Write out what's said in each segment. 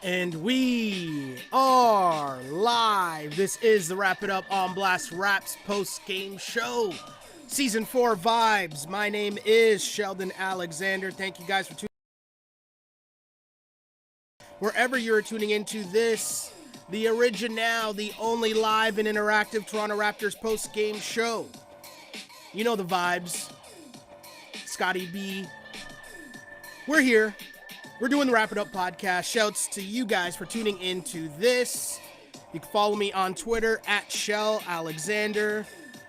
And we are live. This is the Wrap It Up on Blast Raps post-game show. Season 4 vibes. My name is Sheldon Alexander. Thank you guys for tuning in. Wherever you're tuning into this, the original, the only live and interactive Toronto Raptors post-game show. You know the vibes. Scotty B. We're here. We're doing the Wrap It Up podcast. Shouts to you guys for tuning into this. You can follow me on Twitter at Shell Alexander.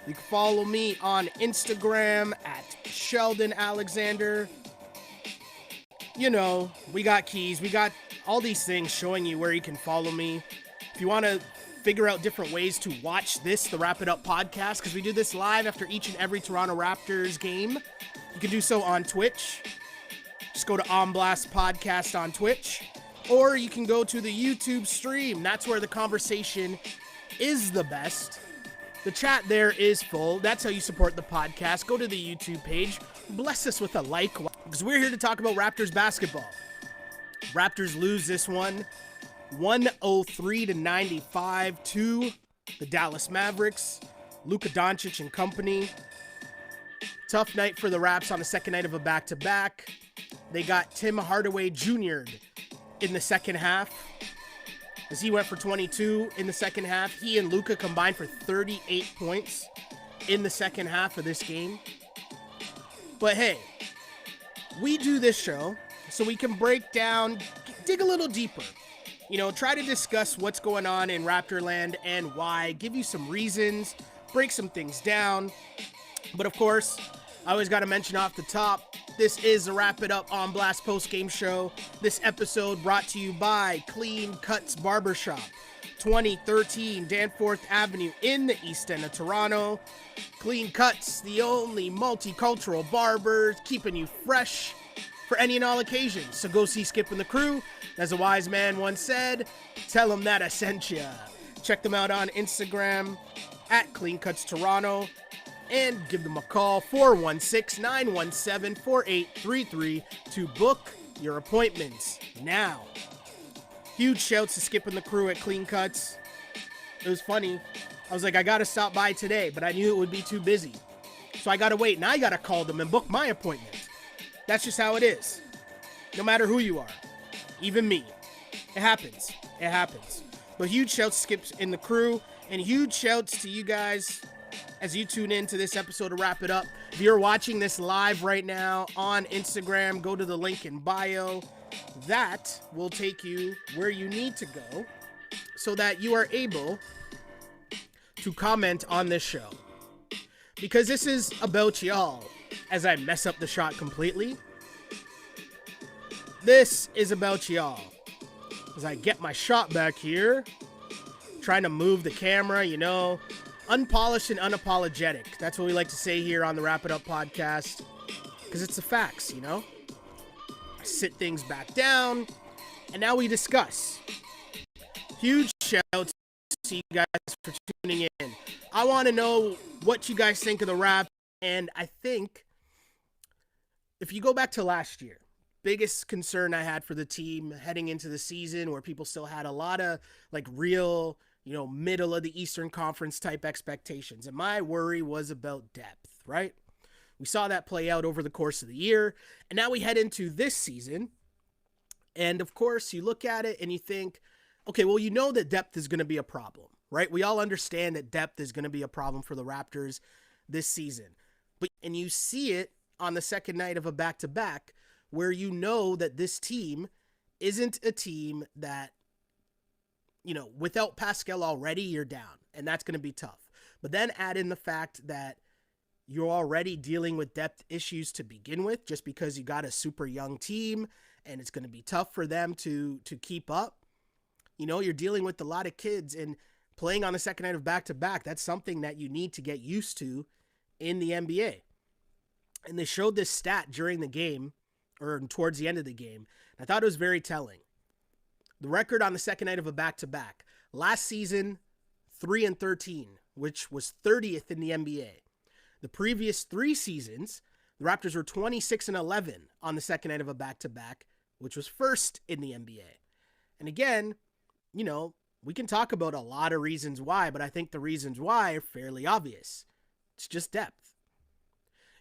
You can follow me on Instagram at Sheldon Alexander. You know, we got keys. We got all these things showing you where you can follow me. If you want to figure out different ways to watch this, the Wrap It Up podcast, because we do this live after each and every Toronto Raptors game, you can do so on Twitch. Just go to On Blast Podcast on Twitch, or you can go to the YouTube stream. That's where the conversation is the best. The chat there is full. That's how you support the podcast. Go to the YouTube page. Bless us with a like, because we're here to talk about Raptors basketball. Raptors lose this one 103-95 to the Dallas Mavericks. Luka Doncic and company. Tough night for the Raps on the second night of a back-to-back. They got Tim Hardaway Jr. in the second half, as he went for 22 in the second half. He and Luka combined for 38 points in the second half of this game. But hey, we do this show so we can break down, dig a little deeper, you know, try to discuss what's going on in Raptorland and why, give you some reasons, break some things down. But of course, I always got to mention off the top, this is the Wrap It Up on Blast post-game show. This episode brought to you by Clean Cuts Barbershop, 2013 Danforth Avenue in the East End of Toronto. Clean Cuts, the only multicultural barbers, keeping you fresh for any and all occasions. So go see Skip and the crew. As a wise man once said, tell them that I sent ya. Check them out on Instagram at Clean Cuts Toronto. And give them a call, 416-917-4833, to book your appointments now. Huge shouts to Skip and the crew at Clean Cuts. It was funny. I was like, I got to stop by today, but I knew it would be too busy. So I got to wait, and I got to call them and book my appointment. That's just how it is. No matter who you are. Even me. It happens. It happens. But huge shouts to Skip and the crew, and huge shouts to you guys as you tune in to this episode of Wrap It Up. If you're watching this live right now on Instagram, go to the link in bio. That will take you where you need to go so that you are able to comment on this show. Because this is about y'all as I mess up the shot completely. This is about y'all as I get my shot back here. Trying to move the camera, you know. Unpolished and unapologetic. That's what we like to say here on the Wrap It Up podcast. Because it's the facts, you know? I sit things back down. And now we discuss. Huge shouts to you guys for tuning in. I want to know what you guys think of the Raps. And I think, if you go back to last year, biggest concern I had for the team heading into the season, where people still had a lot of, like, real, you know, middle of the Eastern Conference type expectations. And my worry was about depth, right? We saw that play out over the course of the year. And now we head into this season. And of course, you look at it and you think, okay, well, you know that depth is going to be a problem, right? We all understand that depth is going to be a problem for the Raptors this season. And you see it on the second night of a back-to-back, where you know that this team isn't a team that, you know, without Pascal already, you're down, and that's going to be tough. But then add in the fact that you're already dealing with depth issues to begin with, just because you got a super young team, and it's going to be tough for them to keep up. You know, you're dealing with a lot of kids, and playing on the second night of back-to-back, that's something that you need to get used to in the NBA. And they showed this stat during the game, or towards the end of the game. I thought it was very telling. The record on the second night of a back-to-back. Last season, 3-13, which was 30th in the NBA. The previous 3 seasons, the Raptors were 26-11 on the second night of a back-to-back, which was first in the NBA. And again, we can talk about a lot of reasons why, but I think the reasons why are fairly obvious. It's just depth.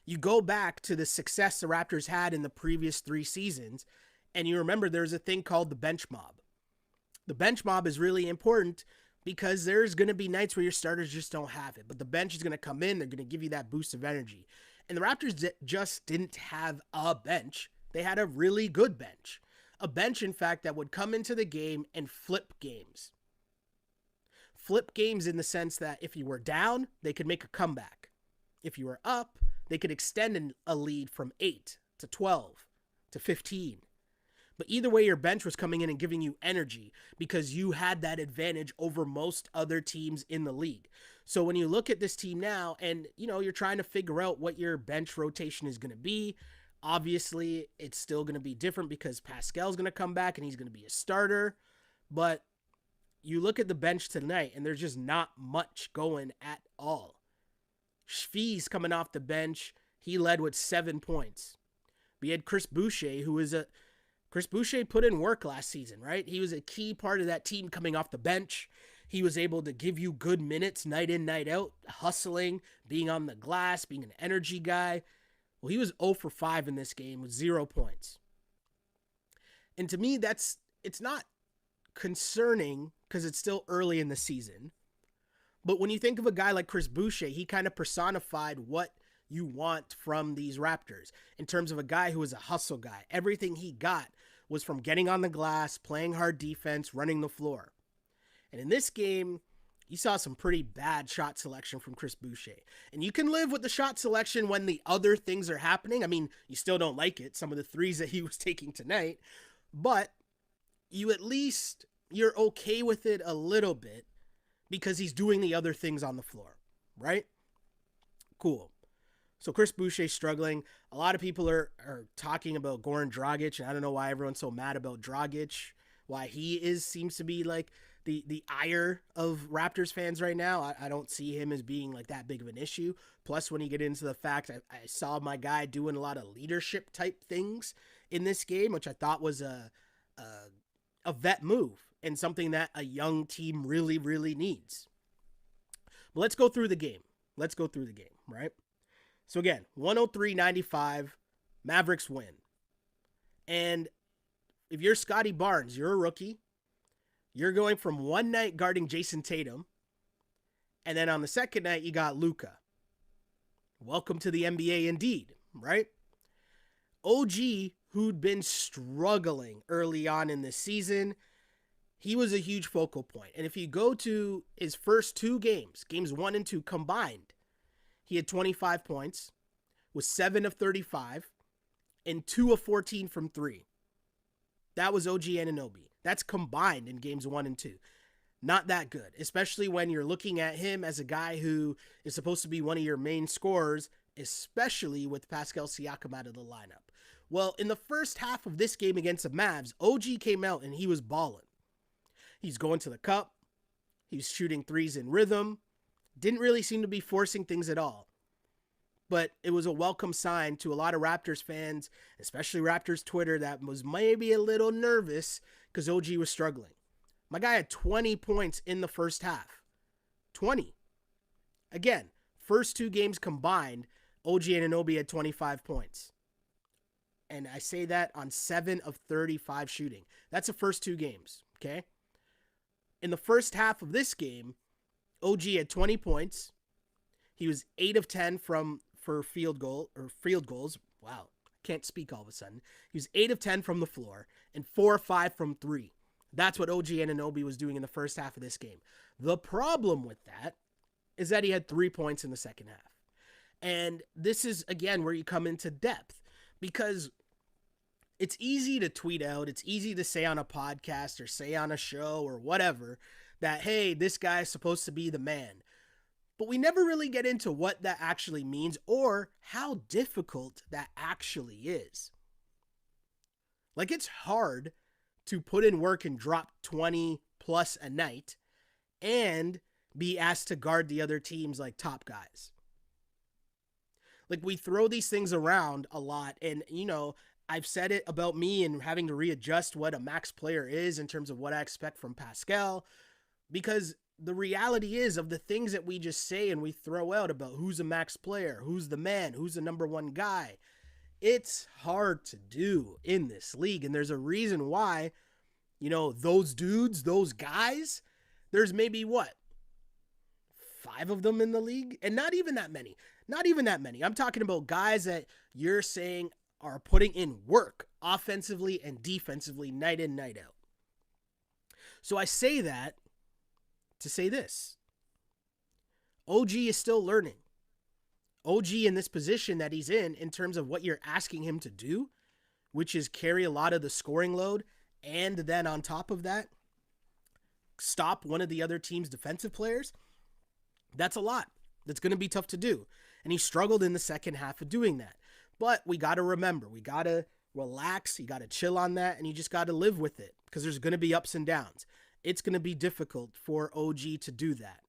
You go back to the success the Raptors had in the previous 3 seasons, and you remember there's a thing called the bench mob. The bench mob is really important because there's going to be nights where your starters just don't have it, but the bench is going to come in, they're going to give you that boost of energy. And the Raptors just didn't have a bench. They had a really good bench. A bench, in fact, that would come into the game and flip games. Flip games in the sense that if you were down, they could make a comeback. If you were up, they could extend a lead from 8 to 12 to 15. But either way, your bench was coming in and giving you energy because you had that advantage over most other teams in the league. So when you look at this team now and, you're trying to figure out what your bench rotation is going to be, obviously it's still going to be different because Pascal's going to come back and he's going to be a starter. But you look at the bench tonight and there's just not much going at all. Shvi's coming off the bench. He led with 7 points. We had Chris Boucher, Chris Boucher put in work last season, right? He was a key part of that team coming off the bench. He was able to give you good minutes night in, night out, hustling, being on the glass, being an energy guy. Well, he was 0 for 5 in this game with 0 points. And to me, it's not concerning because it's still early in the season. But when you think of a guy like Chris Boucher, he kind of personified what you want from these Raptors in terms of a guy who was a hustle guy. Everything he got was from getting on the glass, playing hard defense, running the floor. And in this game, you saw some pretty bad shot selection from Chris Boucher. And you can live with the shot selection when the other things are happening. I mean, you still don't like it, some of the threes that he was taking tonight, but you're okay with it a little bit because he's doing the other things on the floor, right? Cool. So Chris Boucher struggling. A lot of people are talking about Goran Dragic, and I don't know why everyone's so mad about Dragic, why he seems to be like the ire of Raptors fans right now. I don't see him as being like that big of an issue. Plus, when you get into the fact, I saw my guy doing a lot of leadership type things in this game, which I thought was a vet move and something that a young team really, really needs. But let's go through the game. Right? So again, 103-95, Mavericks win. And if you're Scotty Barnes, you're a rookie. You're going from one night guarding Jason Tatum, and then on the second night, you got Luka. Welcome to the NBA indeed, right? OG, who'd been struggling early on in the season, he was a huge focal point. And if you go to his first 2 games, games 1 and 2 combined, he had 25 points, was 7 of 35, and 2 of 14 from 3. That was OG Anunoby. That's combined in games 1 and 2. Not that good, especially when you're looking at him as a guy who is supposed to be one of your main scorers, especially with Pascal Siakam out of the lineup. Well, in the first half of this game against the Mavs, OG came out and he was balling. He's going to the cup. He was shooting threes in rhythm. Didn't really seem to be forcing things at all. But it was a welcome sign to a lot of Raptors fans, especially Raptors Twitter, that was maybe a little nervous because OG was struggling. My guy had 20 points in the first half. 20. Again, first 2 games combined, OG Anunoby had 25 points. And I say that on 7 of 35 shooting. That's the first 2 games, okay? In the first half of this game, OG had 20 points. He was 8 of 10 for field goals. Wow, can't speak all of a sudden. He was 8 of 10 from the floor and 4 of 5 from 3. That's what OG Anunoby was doing in the first half of this game. The problem with that is that he had 3 points in the second half. And this is, again, where you come into depth, because it's easy to tweet out, it's easy to say on a podcast or say on a show or whatever that, hey, this guy's supposed to be the man. But we never really get into what that actually means or how difficult that actually is. Like, it's hard to put in work and drop 20 plus a night and be asked to guard the other team's like top guys. Like, we throw these things around a lot, and I've said it about me and having to readjust what a max player is in terms of what I expect from Pascal, because the reality is of the things that we just say and we throw out about who's a max player, who's the man, who's the number one guy, it's hard to do in this league. And there's a reason why, those dudes, those guys, there's maybe what? 5 of them in the league? And not even that many. Not even that many. I'm talking about guys that you're saying are putting in work offensively and defensively night in, night out. So I say that to say this. OG is still learning. OG in this position that he's in terms of what you're asking him to do, which is carry a lot of the scoring load, and then on top of that, stop one of the other team's defensive players, that's a lot. That's going to be tough to do. And he struggled in the second half of doing that. But we got to remember, we got to relax, you got to chill on that, and you just got to live with it because there's going to be ups and downs. It's going to be difficult for OG to do that.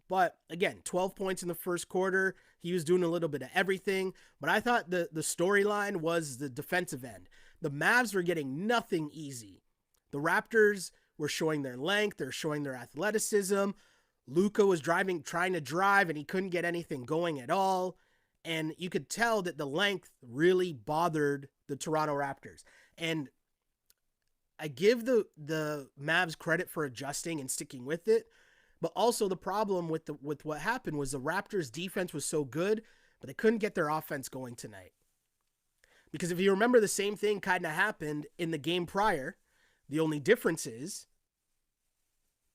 But again, 12 points in the first quarter. He was doing a little bit of everything. But I thought the storyline was the defensive end. The Mavs were getting nothing easy. The Raptors were showing their length. They're showing their athleticism. Luka was trying to drive, and he couldn't get anything going at all. And you could tell that the length really bothered the Toronto Raptors. And I give the Mavs credit for adjusting and sticking with it. But also the problem with what happened was the Raptors' defense was so good, but they couldn't get their offense going tonight. Because if you remember, the same thing kind of happened in the game prior. The only difference is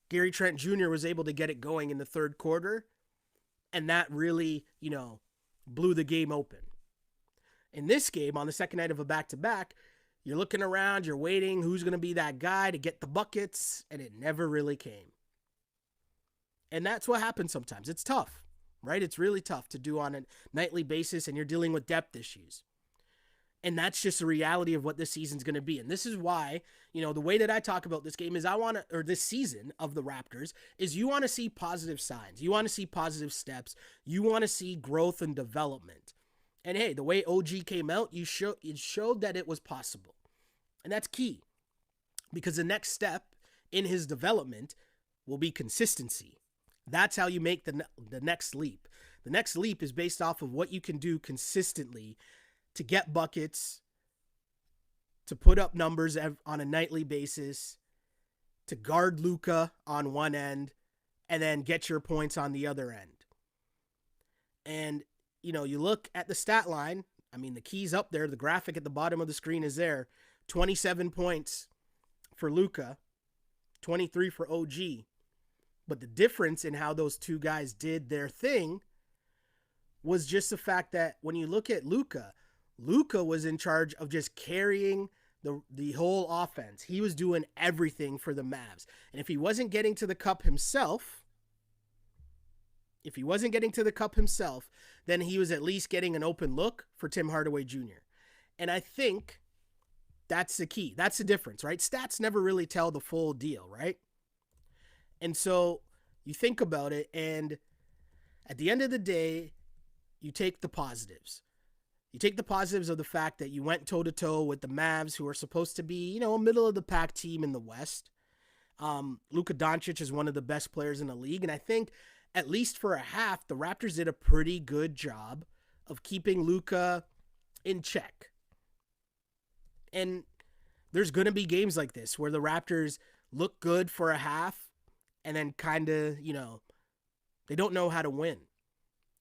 Gary Trent Jr. was able to get it going in the third quarter, and that really, blew the game open. In this game, on the second night of a back-to-back, you're looking around, you're waiting, who's going to be that guy to get the buckets, and it never really came. And that's what happens sometimes. It's tough, right? It's really tough to do on a nightly basis, and you're dealing with depth issues. And that's just the reality of what this season's going to be. And this is why, the way that I talk about this game is this season of the Raptors is you want to see positive signs. You want to see positive steps. You want to see growth and development. And hey, the way OG came out, it showed that it was possible. And that's key. Because the next step in his development will be consistency. That's how you make the next leap. The next leap is based off of what you can do consistently to get buckets, to put up numbers on a nightly basis, to guard Luka on one end, and then get your points on the other end. And, you look at the stat line. I mean, the key's up there. The graphic at the bottom of the screen is there. 27 points for Luka, 23 for OG. But the difference in how those two guys did their thing was just the fact that when you look at Luka was in charge of just carrying the whole offense. He was doing everything for the Mavs. And if he wasn't getting to the cup himself, then he was at least getting an open look for Tim Hardaway Jr. And I think that's the key. That's the difference, right? Stats never really tell the full deal, right? And so you think about it, and at the end of the day, you take the positives. You take the positives of the fact that you went toe-to-toe with the Mavs, who are supposed to be, a middle-of-the-pack team in the West. Luka Doncic is one of the best players in the league, and I think, at least for a half, the Raptors did a pretty good job of keeping Luka in check. And there's going to be games like this where the Raptors look good for a half, and then kind of, they don't know how to win.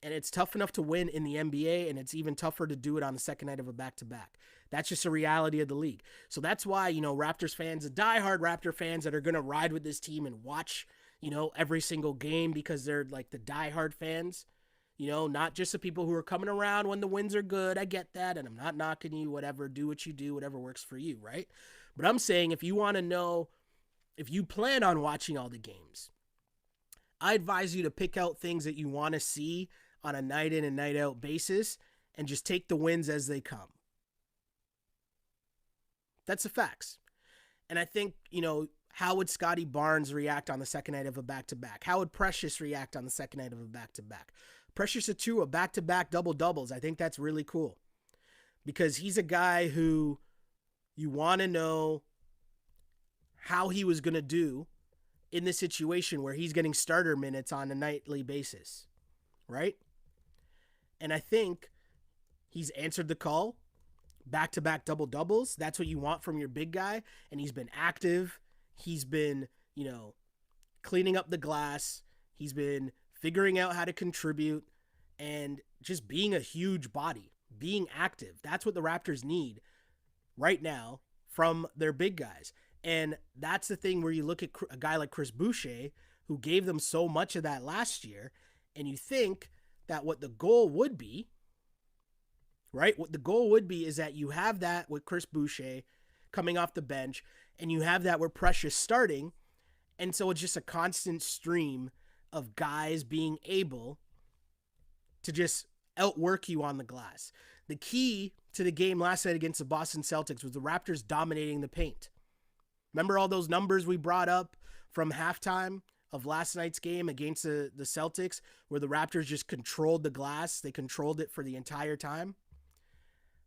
And it's tough enough to win in the NBA, and it's even tougher to do it on the second night of a back-to-back. That's just a reality of the league. So that's why, Raptors fans, the diehard Raptor fans that are going to ride with this team and watch, every single game because they're like the diehard fans, not just the people who are coming around when the wins are good. I get that, and I'm not knocking you, whatever. Do what you do, whatever works for you, right? But I'm saying if you want to know, if you plan on watching all the games, I advise you to pick out things that you want to see on a night in and night out basis and just take the wins as they come. That's the facts. And I think, how would Scotty Barnes react on the second night of a back-to-back? How would Precious react on the second night of a back-to-back? Precious Achiuwa, back-to-back double-doubles. I think that's really cool. because he's a guy who you want to know how he was going to do in this situation where he's getting starter minutes on a nightly basis, right? And I think he's answered the call, back-to-back double-doubles. That's what you want from your big guy, and he's been active. He's been, cleaning up the glass. He's been figuring out how to contribute and just being a huge body, being active. That's what the Raptors need right now from their big guys. And that's the thing where you look at a guy like Chris Boucher, who gave them so much of that last year, and you think that what the goal would be, right? What the goal would be is that you have that with Chris Boucher coming off the bench, and you have that with Precious starting, and so it's just a constant stream of guys being able to just outwork you on the glass. The key to the game last night against the Boston Celtics was the Raptors dominating the paint. Remember all those numbers we brought up from halftime of last night's game against the Celtics, where the Raptors just controlled the glass? They controlled it for the entire time.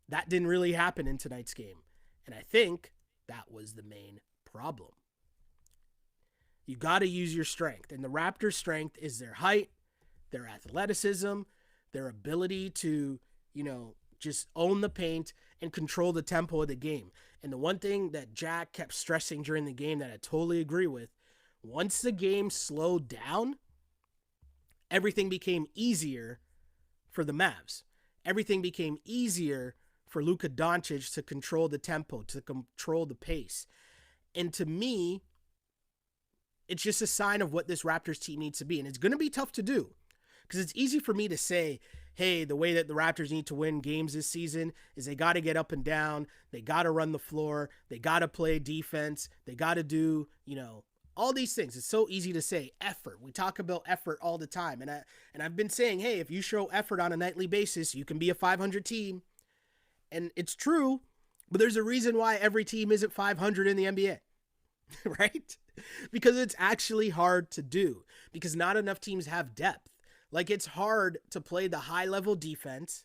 That didn't really happen in tonight's game. And I think that was the main problem. You got to use your strength. And the Raptors' strength is their height, their athleticism, their ability to, just own the paint and control the tempo of the game. And the one thing that Jack kept stressing during the game that I totally agree with, once the game slowed down, everything became easier for the Mavs. Everything became easier for Luka Doncic to control the tempo, to control the pace. And to me, it's just a sign of what this Raptors team needs to be. And it's going to be tough to do, because it's easy for me to say, hey, the way that the Raptors need to win games this season is they got to get up and down. They got to run the floor. They got to play defense. They got to do, all these things. It's so easy to say effort. We talk about effort all the time. And I've been saying, hey, if you show effort on a nightly basis, you can be a 500 team. And it's true, but there's a reason why every team isn't 500 in the NBA, right? Because it's actually hard to do, because not enough teams have depth. Like, it's hard to play the high-level defense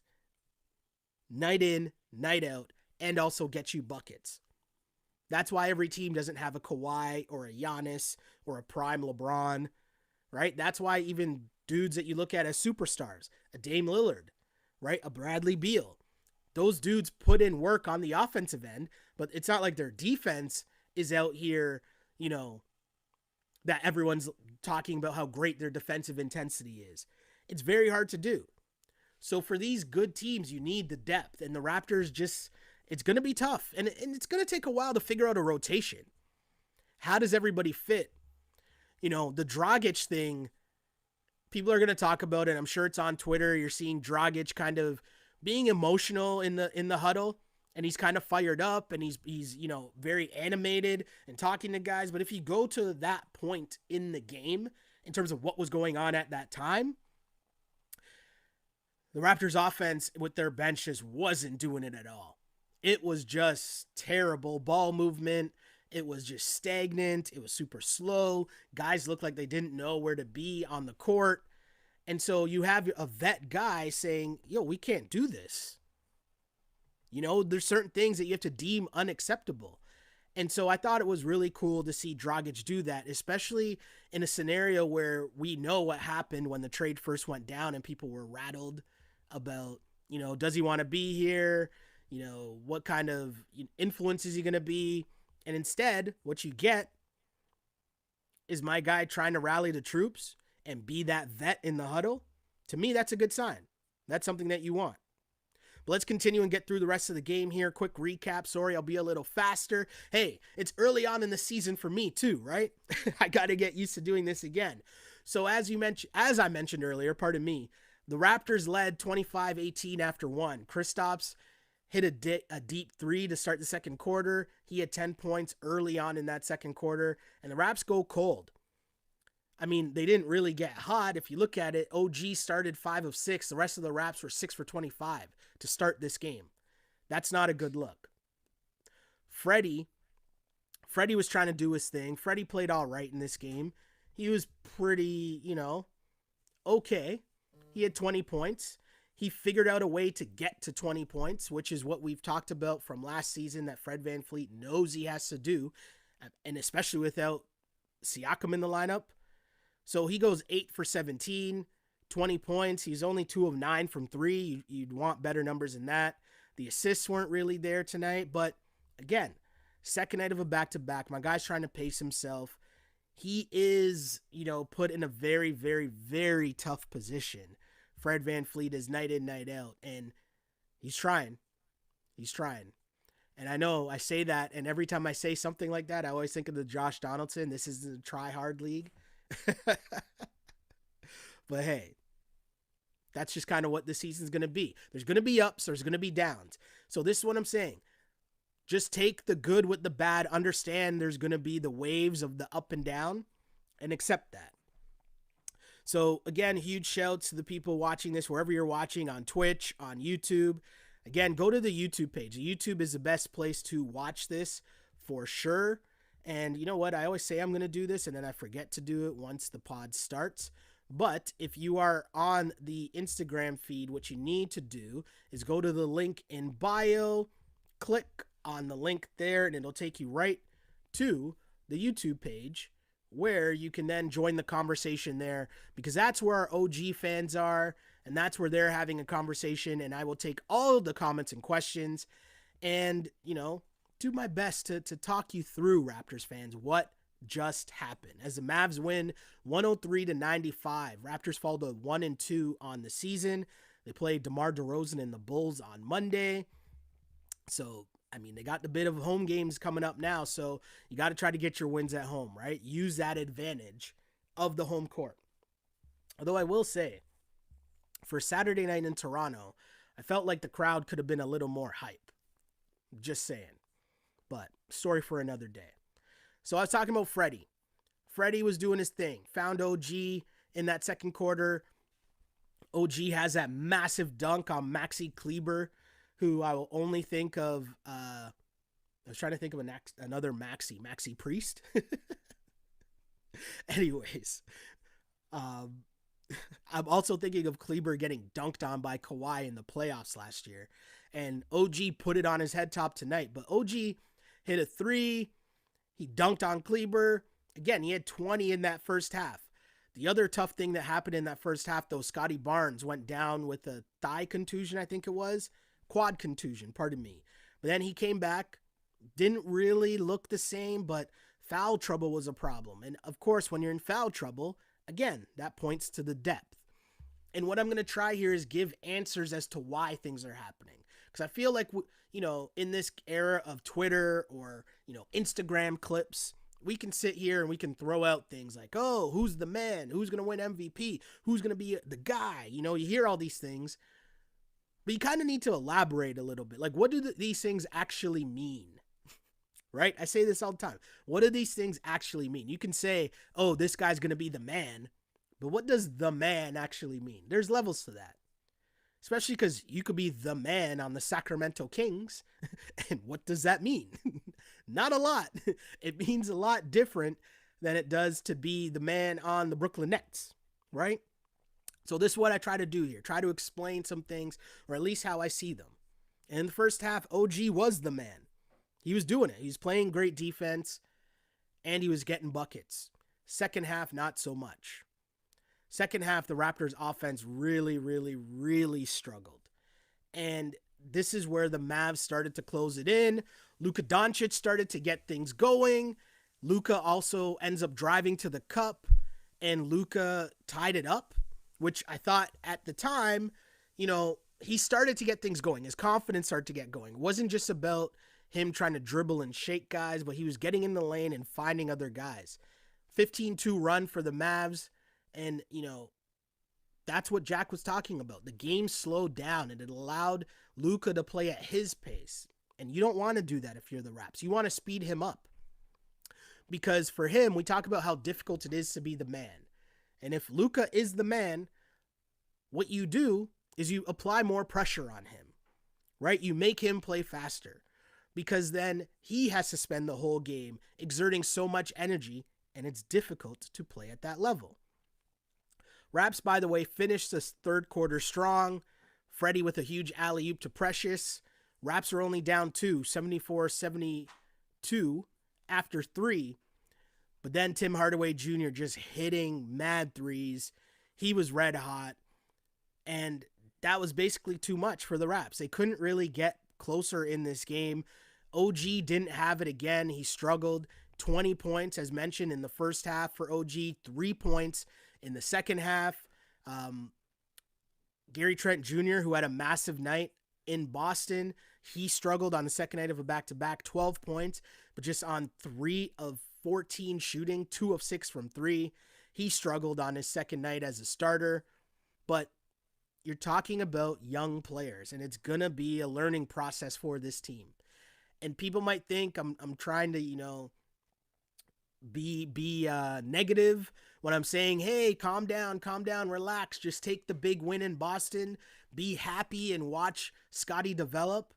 night in, night out, and also get you buckets. That's why every team doesn't have a Kawhi or a Giannis or a prime LeBron, right? That's why even dudes that you look at as superstars, a Dame Lillard, right? A Bradley Beal, those dudes put in work on the offensive end, but it's not like their defense is out here, that everyone's talking about how great their defensive intensity is. It's very hard to do. So for these good teams, you need the depth, and the Raptors it's going to be tough, and it's going to take a while to figure out a rotation. How does everybody fit? The Dragic thing, people are going to talk about it. I'm sure it's on Twitter. You're seeing Dragic kind of being emotional in the huddle, and he's kind of fired up, and he's very animated and talking to guys. But if you go to that point in the game, in terms of what was going on at that time, the Raptors offense with their bench just wasn't doing it at all. It was just terrible ball movement. It was just stagnant. It was super slow. Guys looked like they didn't know where to be on the court. And so you have a vet guy saying, we can't do this. There's certain things that you have to deem unacceptable. And so I thought it was really cool to see Dragic do that, especially in a scenario where we know what happened when the trade first went down and people were rattled about, does he want to be here? What kind of influence is he going to be? And instead, what you get is my guy trying to rally the troops and be that vet in the huddle. To me, that's a good sign. That's something that you want. But let's continue and get through the rest of the game here. Quick recap. Sorry, I'll be a little faster. Hey, it's early on in the season for me too, right? I got to get used to doing this again. So as I mentioned earlier, pardon me, the Raptors led 25-18 after one. Kristaps hit a deep three to start the second quarter. He had 10 points early on in that second quarter, and the Raps go cold. I mean, they didn't really get hot. If you look at it, OG started 5 of 6. The rest of the Raps were 6 for 25 to start this game. That's not a good look. Freddie was trying to do his thing. Freddie played all right in this game. He was pretty, okay. He had 20 points. he figured out a way to get to 20 points, which is what we've talked about from last season that Fred VanVleet knows he has to do, and especially without Siakam in the lineup. So he goes 8 for 17, 20 points. He's only 2 of 9 from 3. You'd want better numbers than that. The assists weren't really there tonight, but again, second night of a back-to-back. My guy's trying to pace himself. He is, put in a very, very, very tough position. Fred VanVleet is night in, night out, and he's trying. He's trying. And I know I say that, and every time I say something like that, I always think of the Josh Donaldson. This is the try-hard league. But hey, that's just kind of what the season's going to be. There's going to be ups, there's going to be downs. So this is what I'm saying. Just take the good with the bad, understand there's going to be the waves of the up and down, and accept that. So again, huge shout to the people watching this, wherever you're watching, on Twitch, on YouTube. Again, go to the YouTube page. YouTube is the best place to watch this for sure. And you know what? I always say I'm going to do this, and then I forget to do it once the pod starts. But if you are on the Instagram feed, what you need to do is go to the link in bio, click on the link there, and it'll take you right to the YouTube page, where you can then join the conversation there, because that's where our OG fans are, and that's where they're having a conversation, and I will take all of the comments and questions and, do my best to talk you through, Raptors fans, what just happened. As the Mavs win 103-95, Raptors fall to 1-2 on the season. They play DeMar DeRozan and the Bulls on Monday. So, they got the bit of home games coming up now, so you got to try to get your wins at home, right? Use that advantage of the home court. Although I will say, for Saturday night in Toronto, I felt like the crowd could have been a little more hype. Just saying. But story for another day. So I was talking about Freddie. Freddie was doing his thing. Found OG in that second quarter. OG has that massive dunk on Maxi Kleber, who I will only think of, I was trying to think of another Maxi Priest. Anyways, I'm also thinking of Kleber getting dunked on by Kawhi in the playoffs last year. And OG put it on his head top tonight. But OG hit a 3. He dunked on Kleber. Again, he had 20 in that first half. The other tough thing that happened in that first half, though, Scotty Barnes went down with a thigh contusion, I think it was. Quad contusion, pardon me. But then he came back, didn't really look the same, but foul trouble was a problem. And of course, when you're in foul trouble, again, that points to the depth. And what I'm going to try here is give answers as to why things are happening. Because I feel like, in this era of Twitter or, Instagram clips, we can sit here and we can throw out things like, oh, who's the man? Who's going to win MVP? Who's going to be the guy? You hear all these things. But you kind of need to elaborate a little bit. Like, what do these things actually mean? Right? I say this all the time. What do these things actually mean? You can say, oh, this guy's going to be the man. But what does the man actually mean? There's levels to that. Especially because you could be the man on the Sacramento Kings. And what does that mean? Not a lot. It means a lot different than it does to be the man on the Brooklyn Nets. Right? So this is what I try to do here. Try to explain some things, or at least how I see them. And in the first half, OG was the man. He was doing it. He was playing great defense, and he was getting buckets. Second half, not so much. Second half, the Raptors offense really, really, really struggled. And this is where the Mavs started to close it in. Luka Doncic started to get things going. Luka also ends up driving to the cup, and Luka tied it up, which I thought at the time, he started to get things going. His confidence started to get going. It wasn't just about him trying to dribble and shake guys, but he was getting in the lane and finding other guys. 15-2 run for the Mavs. And, that's what Jack was talking about. The game slowed down and it allowed Luka to play at his pace. And you don't want to do that if you're the Raps. You want to speed him up. Because for him, we talk about how difficult it is to be the man. And if Luka is the man, what you do is you apply more pressure on him, right? You make him play faster, because then he has to spend the whole game exerting so much energy, and it's difficult to play at that level. Raps, by the way, finished this third quarter strong, Freddie with a huge alley-oop to Precious. Raps are only down 2, 74-72 after 3. But then Tim Hardaway Jr. just hitting mad threes. He was red hot. And that was basically too much for the Raps. They couldn't really get closer in this game. OG didn't have it again. He struggled. 20 points, as mentioned, in the first half for OG. 3 points in the second half. Gary Trent Jr., who had a massive night in Boston, he struggled on the second night of a back-to-back. 12 points, but just on 3 of 14 shooting, 2 of 6 from 3. He struggled on his second night as a starter. But you're talking about young players, and it's going to be a learning process for this team. And people might think I'm trying to, be negative when I'm saying, hey, calm down, relax, just take the big win in Boston, be happy and watch Scottie develop.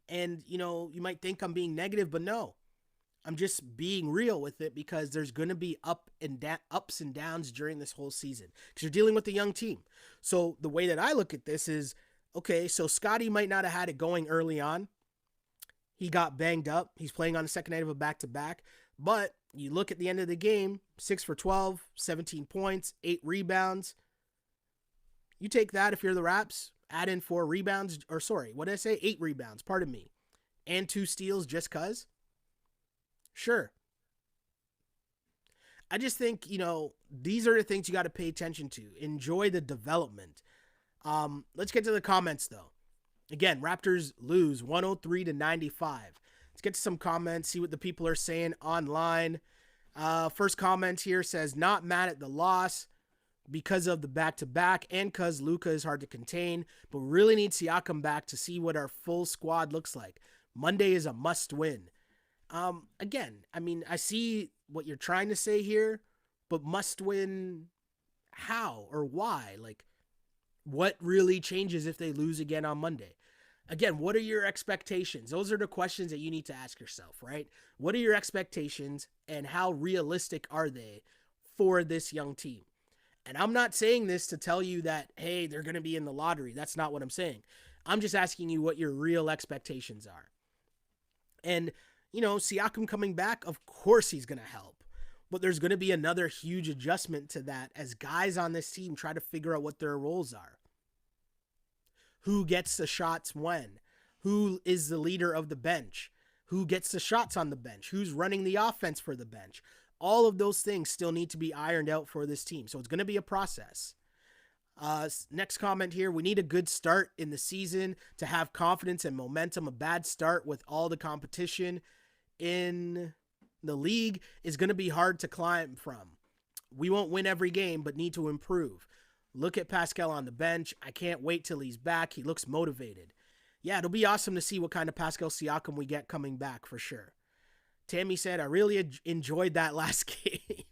And, you might think I'm being negative, but no, I'm just being real with it, because there's going to be ups and downs during this whole season, because you're dealing with a young team. So the way that I look at this is, okay, so Scottie might not have had it going early on. He got banged up. He's playing on the second night of a back-to-back. But you look at the end of the game, 6 for 12, 17 points, 8 rebounds. You take that if you're the Raps, add in 4 rebounds, 8 rebounds, pardon me, and 2 steals just cuz. Sure. I just think, these are the things you got to pay attention to. Enjoy the development. Let's get to the comments, though. Again, Raptors lose 103-95. Let's get to some comments, see what the people are saying online. First comment here says, not mad at the loss because of the back-to-back and because Luka is hard to contain, but really need Siakam back to see what our full squad looks like. Monday is a must-win. Again, I see what you're trying to say here, but must-win how or why? Like, what really changes if they lose again on Monday? Again, what are your expectations? Those are the questions that you need to ask yourself, right? What are your expectations, and how realistic are they for this young team? And I'm not saying this to tell you that, hey, they're going to be in the lottery. That's not what I'm saying. I'm just asking you what your real expectations are. And, Siakam coming back, of course he's going to help. But there's going to be another huge adjustment to that as guys on this team try to figure out what their roles are. Who gets the shots when? Who is the leader of the bench? Who gets the shots on the bench? Who's running the offense for the bench? All of those things still need to be ironed out for this team. So it's going to be a process. Next comment here. We need a good start in the season to have confidence and momentum. A bad start with all the competition in the league is going to be hard to climb from. We won't win every game, but need to improve. Look at Pascal on the bench. I can't wait till he's back. He looks motivated. Yeah, it'll be awesome to see what kind of Pascal Siakam we get coming back for sure. Tammy said, I really enjoyed that last game.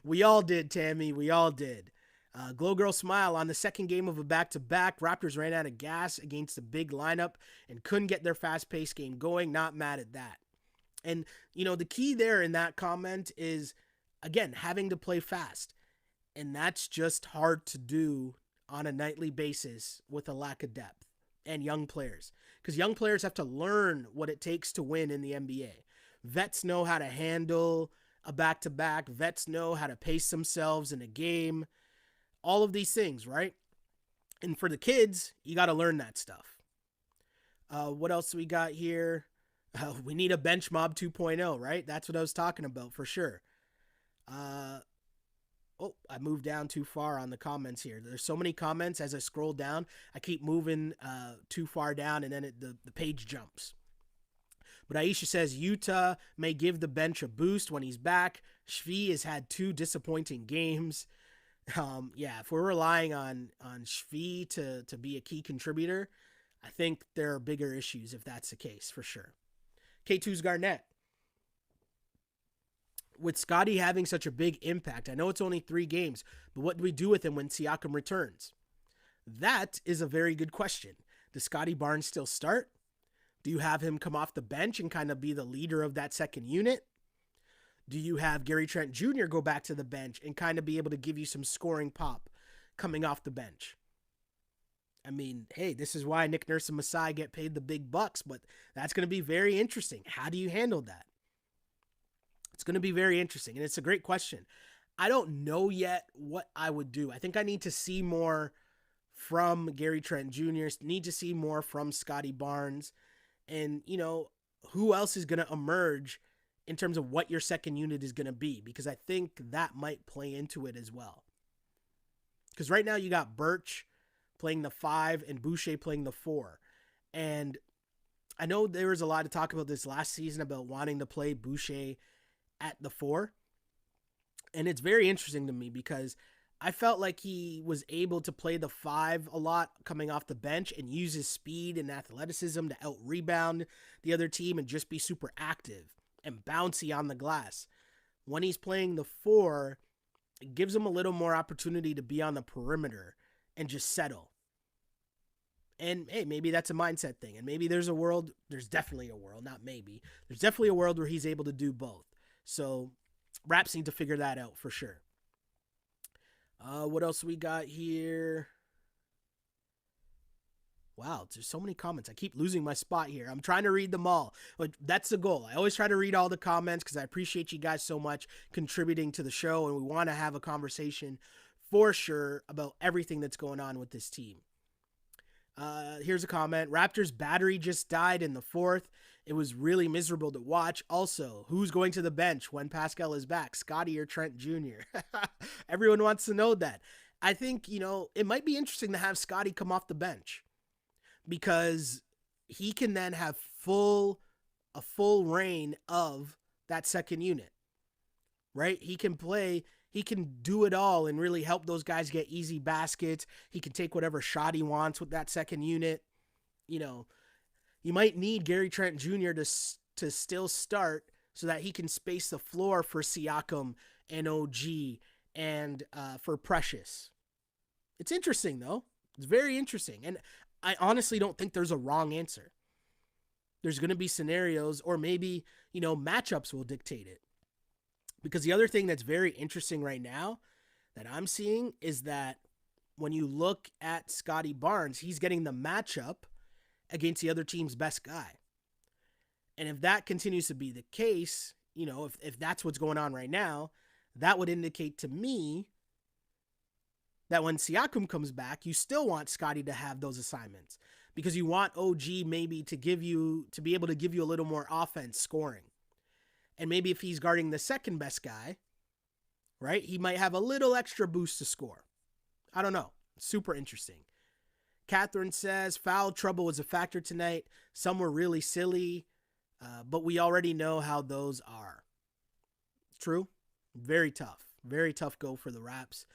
We all did, Tammy. We all did. Glow Girl Smile, on the second game of a back-to-back, Raptors ran out of gas against a big lineup and couldn't get their fast-paced game going. Not mad at that. And, the key there in that comment is, again, having to play fast. And that's just hard to do on a nightly basis with a lack of depth and young players. Because young players have to learn what it takes to win in the NBA. Vets know how to handle a back-to-back. Vets know how to pace themselves in a game. All of these things, right? And for the kids, you got to learn that stuff. What else do we got here? We need a bench mob 2.0, right? That's what I was talking about for sure. I moved down too far on the comments here. There's so many comments as I scroll down. I keep moving too far down, and then the page jumps. But Aisha says Utah may give the bench a boost when he's back. Shvi has had 2 disappointing games. If we're relying on Shvi to be a key contributor, I think there are bigger issues if that's the case, for sure. K2's Garnett. With Scottie having such a big impact, I know it's only 3 games, but what do we do with him when Siakam returns? That is a very good question. Does Scottie Barnes still start? Do you have him come off the bench and kind of be the leader of that second unit? Do you have Gary Trent Jr. go back to the bench and kind of be able to give you some scoring pop coming off the bench? I mean, hey, this is why Nick Nurse and Masai get paid the big bucks, but that's going to be very interesting. How do you handle that? It's going to be very interesting, and it's a great question. I don't know yet what I would do. I think I need to see more from Gary Trent Jr., need to see more from Scotty Barnes, and, who else is going to emerge in terms of what your second unit is going to be, because I think that might play into it as well. Because right now you got Birch playing the 5 and Boucher playing the 4. And I know there was a lot of talk about this last season about wanting to play Boucher at the 4. And it's very interesting to me because I felt like he was able to play the 5 a lot coming off the bench and use his speed and athleticism to out-rebound the other team and just be super active and bouncy on the glass. When he's playing the 4, it gives him a little more opportunity to be on the perimeter and just settle. And hey, maybe that's a mindset thing. And maybe there's definitely a world, not maybe, there's definitely a world where he's able to do both. So Raps need to figure that out for sure. What else we got here? Wow, there's so many comments. I keep losing my spot here. I'm trying to read them all. But that's the goal. I always try to read all the comments because I appreciate you guys so much contributing to the show, and we want to have a conversation for sure about everything that's going on with this team. Here's a comment. Raptors battery just died in the 4th. It was really miserable to watch. Also, who's going to the bench when Pascal is back? Scotty or Trent Jr.? Everyone wants to know that. I think, it might be interesting to have Scotty come off the bench because he can then have a full reign of that second unit, right? He can do it all and really help those guys get easy baskets. He can take whatever shot he wants with that second unit. You might need Gary Trent Jr. to still start so that he can space the floor for Siakam and OG and for Precious. It's interesting, though. It's very interesting. And I honestly don't think there's a wrong answer. There's going to be scenarios, or maybe, matchups will dictate it. Because the other thing that's very interesting right now that I'm seeing is that when you look at Scotty Barnes, he's getting the matchup against the other team's best guy. And if that continues to be the case, if that's what's going on right now, that would indicate to me that when Siakam comes back, you still want Scotty to have those assignments because you want OG maybe to be able to give you a little more offense scoring. And maybe if he's guarding the second best guy, right, he might have a little extra boost to score. I don't know. Super interesting. Catherine says, foul trouble was a factor tonight. Some were really silly, but we already know how those are. True. Very tough. Very tough go for the Raps.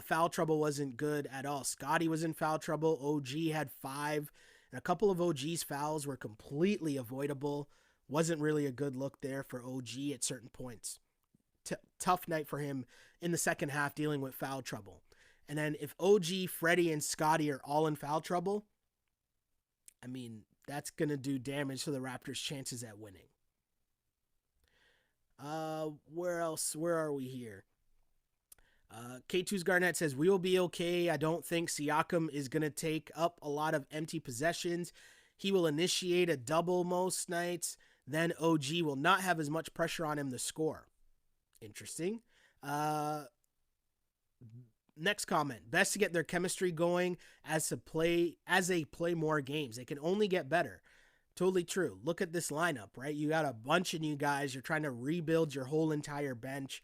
Foul trouble wasn't good at all. Scotty was in foul trouble. OG had 5. And a couple of OG's fouls were completely avoidable. Wasn't really a good look there for OG at certain points. Tough night for him in the second half dealing with foul trouble. And then if OG, Freddie, and Scotty are all in foul trouble, I mean, that's going to do damage to the Raptors' chances at winning. Where else? Where are we here? K2's Garnett says, we will be okay. I don't think Siakam is going to take up a lot of empty possessions. He will initiate a double most nights. Then OG will not have as much pressure on him to score. Interesting. Next comment. Best to get their chemistry going as they play more games. They can only get better. Totally true. Look at this lineup, right? You got a bunch of new guys. You're trying to rebuild your whole entire bench.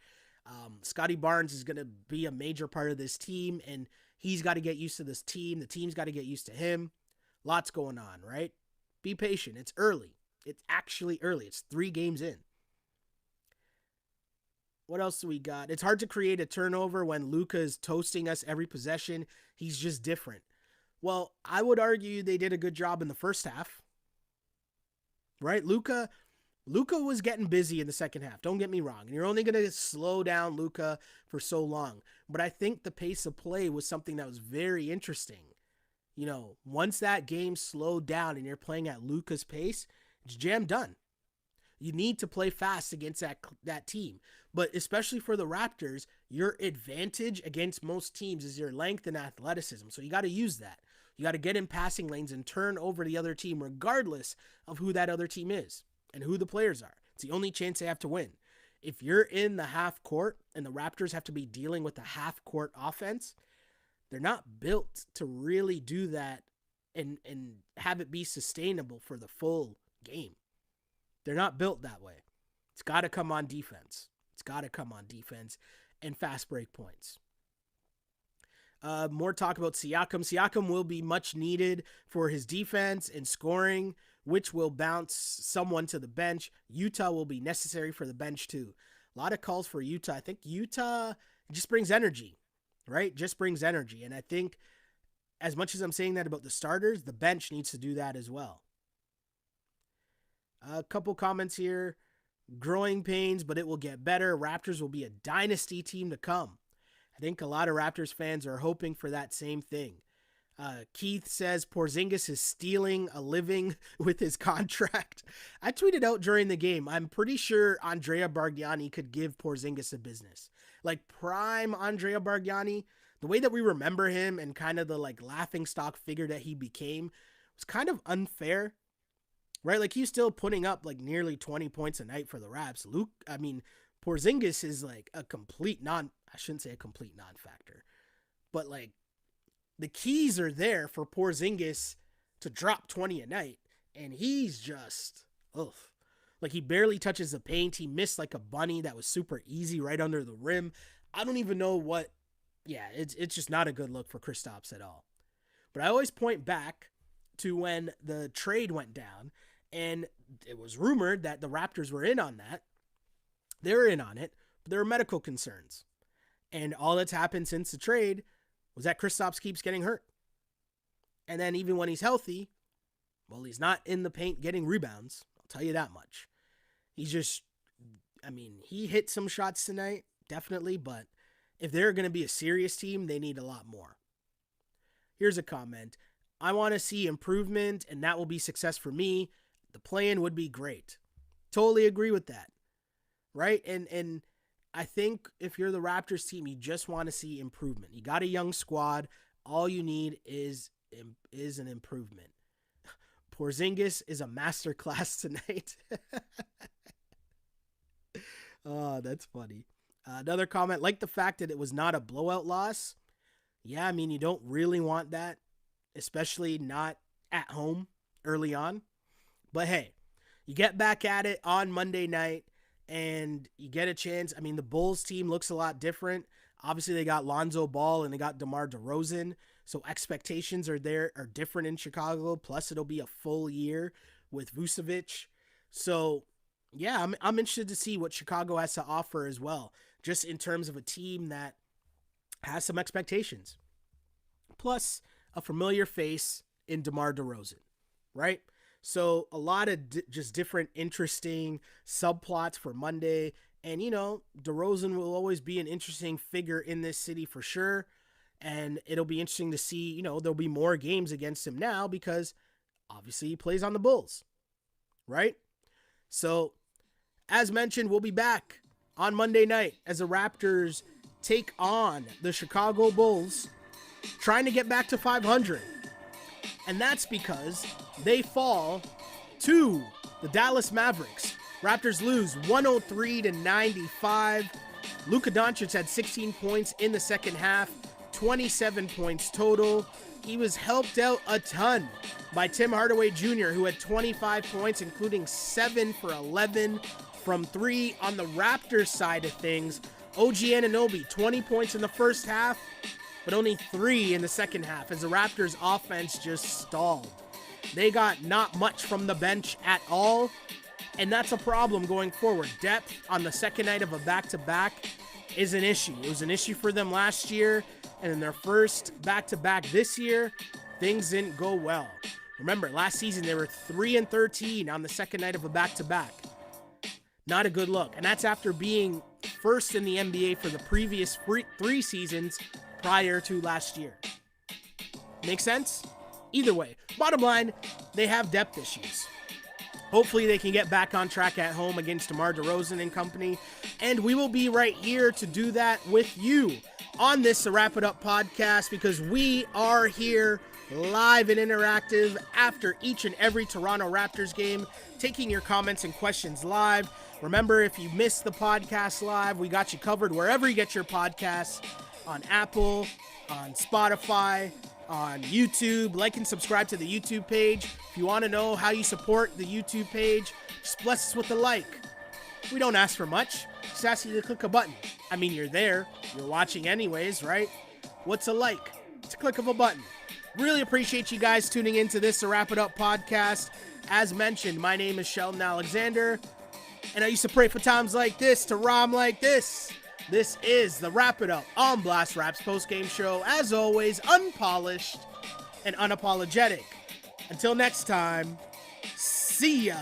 Scotty Barnes is going to be a major part of this team, and he's got to get used to this team. The team's got to get used to him. Lots going on, right? Be patient. It's early. It's actually early. It's 3 games in. What else do we got? It's hard to create a turnover when Luka is toasting us every possession. He's just different. Well, I would argue they did a good job in the first half. Right? Luka was getting busy in the second half. Don't get me wrong. And you're only going to slow down Luka for so long. But I think the pace of play was something that was very interesting. Once that game slowed down and you're playing at Luka's pace, it's jam done. You need to play fast against that team. But especially for the Raptors, your advantage against most teams is your length and athleticism. So you got to use that. You got to get in passing lanes and turn over the other team regardless of who that other team is and who the players are. It's the only chance they have to win. If you're in the half court and the Raptors have to be dealing with a half court offense, they're not built to really do that and have it be sustainable for the full game. They're not built that way. It's got to come on defense. It's got to come on defense and fast break points. More talk about Siakam. Siakam will be much needed for his defense and scoring, which will bounce someone to the bench. Utah will be necessary for the bench too. A lot of calls for Utah. I think Utah just brings energy, right? Just brings energy. And I think as much as I'm saying that about the starters, the bench needs to do that as well. A couple comments here. Growing pains, but it will get better. Raptors will be a dynasty team to come. I think a lot of Raptors fans are hoping for that same thing. Keith says Porzingis is stealing a living with his contract. I tweeted out during the game, I'm pretty sure Andrea Bargnani could give Porzingis a business. Like prime Andrea Bargnani, the way that we remember him and kind of the like laughing stock figure that he became was kind of unfair. Right? Like he's still putting up like nearly 20 points a night for the Raps. Porzingis is like a complete I shouldn't say a complete non-factor, but like the keys are there for Porzingis to drop 20 a night. And he's just, like he barely touches the paint. He missed like a bunny that was super easy right under the rim. I don't even know it's just not a good look for Kristaps at all. But I always point back to when the trade went down and it was rumored that the Raptors were in on that. They're in on it, but there were medical concerns. And all that's happened since the trade was that Kristaps keeps getting hurt. And then even when he's healthy, well, he's not in the paint getting rebounds. I'll tell you that much. He hit some shots tonight, definitely, but if they're going to be a serious team, they need a lot more. Here's a comment. I want to see improvement, and that will be success for me. The play-in would be great. Totally agree with that. Right? And I think if you're the Raptors team, you just want to see improvement. You got a young squad. All you need is an improvement. Porzingis is a masterclass tonight. Oh, that's funny. Another comment, like the fact that it was not a blowout loss. Yeah, you don't really want that, especially not at home early on. But hey, you get back at it on Monday night and you get a chance. The Bulls team looks a lot different. Obviously, they got Lonzo Ball and they got DeMar DeRozan. So expectations are different in Chicago. Plus, it'll be a full year with Vucevic. So, yeah, I'm interested to see what Chicago has to offer as well, just in terms of a team that has some expectations. Plus, a familiar face in DeMar DeRozan, right? So a lot of just different interesting subplots for Monday. And, DeRozan will always be an interesting figure in this city for sure. And it'll be interesting to see, there'll be more games against him now because obviously he plays on the Bulls, right? So as mentioned, we'll be back on Monday night as the Raptors take on the Chicago Bulls, trying to get back to 500. And that's because they fall to the Dallas Mavericks. Raptors lose 103-95. Luka Doncic had 16 points in the second half, 27 points total. He was helped out a ton by Tim Hardaway Jr., who had 25 points, including 7 for 11 from 3. On the Raptors side of things, OG Anunoby, 20 points in the first half, but only 3 in the second half as the Raptors offense just stalled. They got not much from the bench at all, and that's a problem going forward. Depth on the second night of a back-to-back is an issue. It was an issue for them last year, and in their first back-to-back this year, things didn't go well. Remember, last season they were 3-13 on the second night of a back-to-back. Not a good look, and that's after being first in the NBA for the previous 3 seasons prior to last year. Make sense? Either way, bottom line, they have depth issues. Hopefully they can get back on track at home against DeMar DeRozan and company, and we will be right here to do that with you on this Wrap It Up podcast because we are here live and interactive after each and every Toronto Raptors game, taking your comments and questions live. Remember, if you missed the podcast live, we got you covered wherever you get your podcasts, on Apple, on Spotify, on YouTube. Like and subscribe to the YouTube page. If you want to know how you support the YouTube page, just bless us with a like. We don't ask for much. Just ask you to click a button. I mean, you're there. You're watching anyways, right? What's a like? It's a click of a button. Really appreciate you guys tuning into this, the Wrap It Up podcast. As mentioned, my name is Sheldon Alexander, and I used to pray for times like this to rhyme like this. This is the Wrap It Up on Blast Raps postgame show. As always, unpolished and unapologetic. Until next time, see ya.